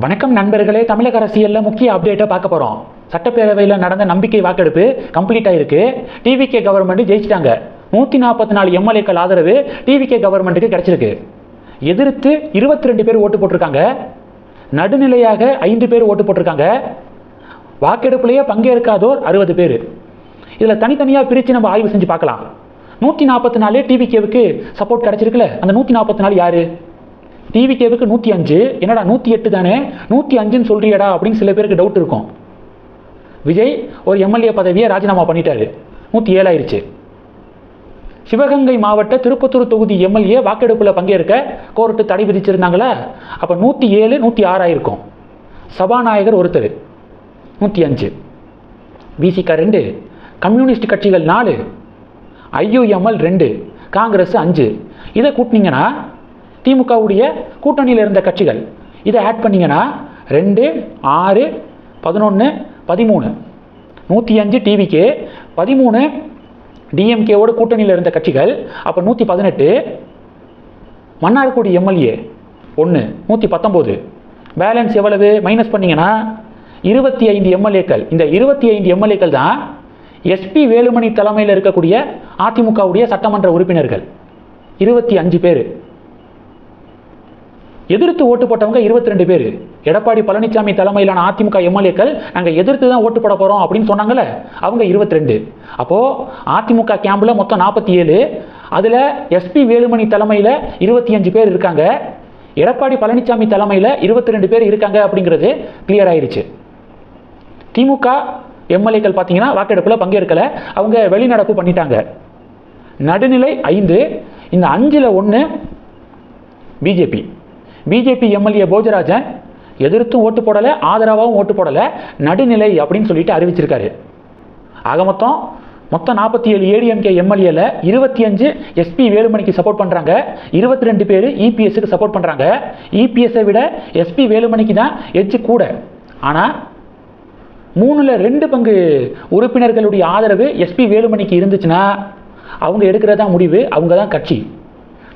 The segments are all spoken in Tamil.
வணக்கம் நண்பர்களே, தமிழக அரசியலில் முக்கிய அப்டேட்டை பார்க்க போகிறோம். சட்டப்பேரவையில் நடந்த நம்பிக்கை வாக்கெடுப்பு கம்ப்ளீட் ஆயிருக்கு. டிவிகே கவர்மெண்ட் ஜெயிச்சிட்டாங்க. 144 எம்எல்ஏக்கள் ஆதரவு டிவிகே கவர்மெண்ட்டுக்கு கிடைச்சிருக்கு. எதிர்த்து 22 பேர் ஓட்டு போட்டிருக்காங்க. நடுநிலையாக 5 பேர் ஓட்டு போட்டிருக்காங்க. வாக்கெடுப்புலேயே பங்கேற்காதோர் 60 பேர். இதில் தனித்தனியாக பிரித்து நம்ம ஆய்வு செஞ்சு பார்க்கலாம். 144 டிவிகேவுக்கு சப்போர்ட் கிடைச்சிருக்குல்ல, அந்த 144 யாரு? டிவிகேவுக்கு 105. என்னடா 108 தானே, 105ன்னு சொல்றியடா அப்படின்னு சில பேருக்கு டவுட் இருக்கும். விஜய் ஒரு எம்எல்ஏ பதவியை ராஜினாமா பண்ணிட்டாரு, 107 ஆயிருச்சு. சிவகங்கை மாவட்ட திருப்பத்தூர் தொகுதி எம்எல்ஏ வாக்கெடுப்பில் பங்கேற்க கோர்ட்டு தடை விதிச்சிருந்தாங்களா, அப்போ 107 106 ஆயிருக்கும். சபாநாயகர் ஒருத்தர் 105, விசிக 2, கம்யூனிஸ்ட் கட்சிகள் 4, ஐயுஎம்எல் 2, காங்கிரஸ் 5. இதை கூட்டினீங்கன்னா திமுகவுடைய கூட்டணியில் இருந்த கட்சிகள் இதை ஆட் பண்ணிங்கன்னா 2, 6, 11, 13. 105 டிவிகே, 13 டிஎம்கேவோட கூட்டணியில் இருந்த கட்சிகள், அப்போ 118. மன்னார்குடி எம்எல்ஏ 1, 119. பேலன்ஸ் எவ்வளவு மைனஸ் பண்ணிங்கன்னா 25 எம்எல்ஏக்கள். இந்த 25 எம்எல்ஏக்கள் தான் எஸ்பி வேலுமணி தலைமையில் இருக்கக்கூடிய அதிமுகவுடைய சட்டமன்ற உறுப்பினர்கள் 25 பேர். எதிர்த்து ஓட்டு போட்டவங்க 22 பேர். எடப்பாடி பழனிசாமி தலைமையிலான அதிமுக எம்எல்ஏக்கள் நாங்கள் எதிர்த்து தான் ஓட்டு போட போகிறோம் அப்படின்னு சொன்னாங்கல்ல, அவங்க 22. அப்போது அதிமுக கேம்பில் மொத்தம் 47. அதில் எஸ்பி வேலுமணி தலைமையில் 25 பேர் இருக்காங்க. எடப்பாடி பழனிசாமி தலைமையில் 22 பேர் இருக்காங்க அப்படிங்கிறது கிளியர் ஆயிடுச்சு. திமுக எம்எல்ஏக்கள் பார்த்தீங்கன்னா வாக்கெடுப்பில் பங்கேற்கலை, அவங்க வெளிநடப்பு பண்ணிட்டாங்க. நடுநிலை 5. இந்த 5ல் 1 பிஜேபி எம்எல்ஏ போஜராஜன் எதிர்த்தும் ஓட்டு போடலை, ஆதரவாகவும் ஓட்டு போடலை, நடுநிலை அப்படின்னு சொல்லிட்டு அறிவிச்சிருக்காரு. ஆக மொத்தம் 47 ஏடிஎம்கே எம்எல்ஏல 25 எஸ்பி வேலுமணிக்கு சப்போர்ட் பண்ணுறாங்க, 22 பேர் இபிஎஸ்க்கு சப்போர்ட் பண்ணுறாங்க. இபிஎஸ்ஸை விட எஸ்பி வேலுமணிக்கு தான் எட்ஜ் கூட. ஆனால் 3ல் 2 பங்கு உறுப்பினர்களுடைய ஆதரவு எஸ்பி வேலுமணிக்கு இருந்துச்சுன்னா அவங்க எடுக்கிறதா முடிவு, அவங்க தான் கட்சி.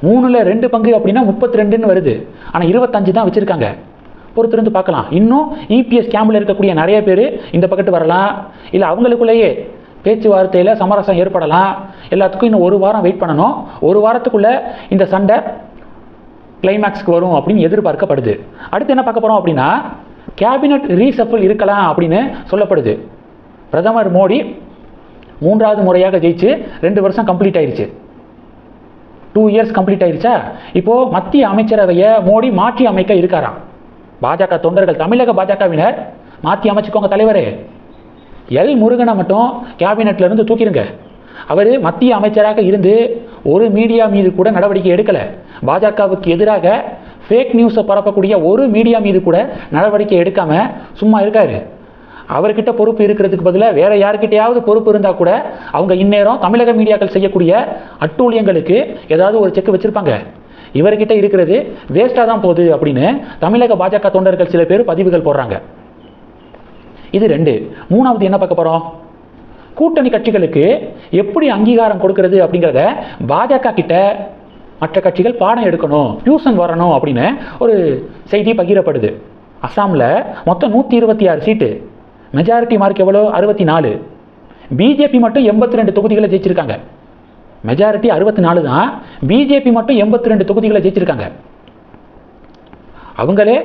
3ல் 2 பங்கு அப்படின்னா 32ன்னு வருது. ஆனால் 25 தான் வச்சுருக்காங்க. பொறுத்திருந்து பார்க்கலாம். இன்னும் இபிஎஸ் கேம்பில் இருக்கக்கூடிய நிறைய பேர் இந்த பக்கத்து வரலாம், இல்லை அவங்களுக்குள்ளேயே பேச்சுவார்த்தையில் சமரசம் ஏற்படலாம். எல்லாத்துக்கும் இன்னும் 1 வாரம் வெயிட் பண்ணணும். 1 வாரத்துக்குள்ளே இந்த சண்டை கிளைமேக்ஸ்க்கு வரும் அப்படின்னு எதிர்பார்க்கப்படுது. அடுத்து என்ன பார்க்க போகிறோம் அப்படின்னா, கேபினட் ரீசஃபிள் இருக்கலாம் அப்படின்னு சொல்லப்படுது. பிரதமர் மோடி 3வது முறையாக ஜெயிச்சு 2 வருஷம் கம்ப்ளீட் ஆயிடுச்சு. 2 இயர்ஸ் கம்ப்ளீட் ஆயிடுச்சா. இப்போது மத்திய அமைச்சரவையை மோடி மாற்றி அமைக்க இருக்காராம். பாஜக தொண்டர்கள், தமிழக பாஜகவினர் மாற்றி அமைச்சுக்கோங்க தலைவரே. எல் முருகனை மட்டும் கேபினெட்லேருந்து தூக்கிடுங்க. அவர் மத்திய அமைச்சராக இருந்து ஒரு மீடியா மீது கூட நடவடிக்கை எடுக்கலை. பாஜகவுக்கு எதிராக ஃபேக் நியூஸை பரப்பக்கூடிய ஒரு மீடியா மீது கூட நடவடிக்கை எடுக்காமல் சும்மா இருக்காரு. அவர்கிட்ட பொறுப்பு இருக்கிறதுக்கு பதிலாக வேற யாருக்கிட்டையாவது பொறுப்பு இருந்தால் கூட அவங்க இந்நேரம் தமிழக மீடியாக்கள் செய்யக்கூடிய அட்டூழியங்களுக்கு ஏதாவது ஒரு செக் வச்சுருப்பாங்க. இவர்கிட்ட இருக்கிறது வேஸ்ட்டாக தான் போகுது அப்படின்னு தமிழக பாஜக தொண்டர்கள் சில பேர் பதிவுகள் போடுறாங்க. இது 2. 3வது என்ன பார்க்க போகிறோம், கூட்டணி கட்சிகளுக்கு எப்படி அங்கீகாரம் கொடுக்கறது அப்படிங்கிறத பாஜக கிட்ட மற்ற கட்சிகள் பாடம் எடுக்கணும், டியூஷன் வரணும் அப்படின்னு ஒரு செய்தி பகிரப்படுது. அசாமில் மொத்தம் 126 சீட்டு, மெஜாரிட்டி மார்க் எவ்வளோ, 64. பிஜேபி மட்டும் 82 தொகுதிகளை ஜெயிச்சிருக்காங்க. மெஜாரிட்டி 64 தான், பிஜேபி மட்டும் 82 தொகுதிகளை ஜெயிச்சிருக்காங்க. அவங்களே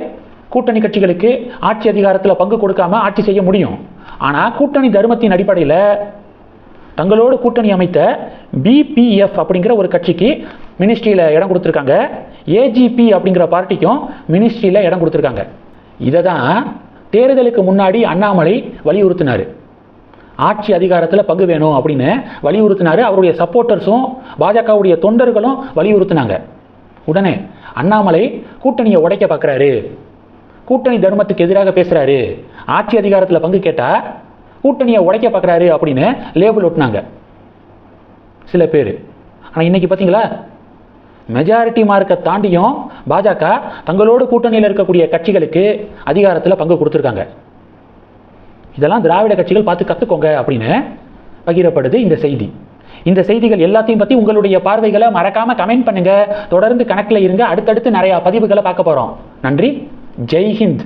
கூட்டணி கட்சிகளுக்கு ஆட்சி அதிகாரத்தில் பங்கு கொடுக்காம ஆட்சி செய்ய முடியும். ஆனால் கூட்டணி தர்மத்தின் அடிப்படையில் தங்களோடு கூட்டணி அமைத்த பிபிஎஃப் அப்படிங்கிற ஒரு கட்சிக்கு மினிஸ்ட்ரியில் இடம் கொடுத்துருக்காங்க. ஏஜிபி அப்படிங்கிற பார்ட்டிக்கும் மினிஸ்ட்ரியில் இடம் கொடுத்துருக்காங்க. இதை தான் தேர்தலுக்கு முன்னாடி அண்ணாமலை வலியுறுத்தினார். ஆட்சி அதிகாரத்தில் பங்கு வேணும் அப்படின்னு வலியுறுத்தினார். அவருடைய சப்போர்ட்டர்ஸும் பாஜகவுடைய தொண்டர்களும் வலியுறுத்தினாங்க. உடனே அண்ணாமலை கூட்டணியை உடைக்க பார்க்குறாரு, கூட்டணி தர்மத்துக்கு எதிராக பேசுகிறாரு, ஆட்சி அதிகாரத்தில் பங்கு கேட்டால் கூட்டணியை உடைக்க பார்க்குறாரு அப்படின்னு லேபிள் ஒட்டினாங்க சில பேர். ஆனால் இன்னைக்கு பார்த்தீங்களா, மெஜாரிட்டி மார்க்கை தாண்டியும் பாஜக தங்களோடு கூட்டணியில் இருக்கக்கூடிய கட்சிகளுக்கு அதிகாரத்தில் பங்கு கொடுத்துருக்காங்க. இதெல்லாம் திராவிட கட்சிகள் பார்த்து கற்றுக்கோங்க அப்படின்னு பகிரப்படுது இந்த செய்தி. இந்த செய்திகள் எல்லாத்தையும் பற்றி உங்களுடைய பார்வைகளை மறக்காமல் கமெண்ட் பண்ணுங்கள். தொடர்ந்து கணக்கில் இருங்க. அடுத்தடுத்து நிறையா பதிவுகளை பார்க்க போகிறோம். நன்றி. ஜெய் ஹிந்த்.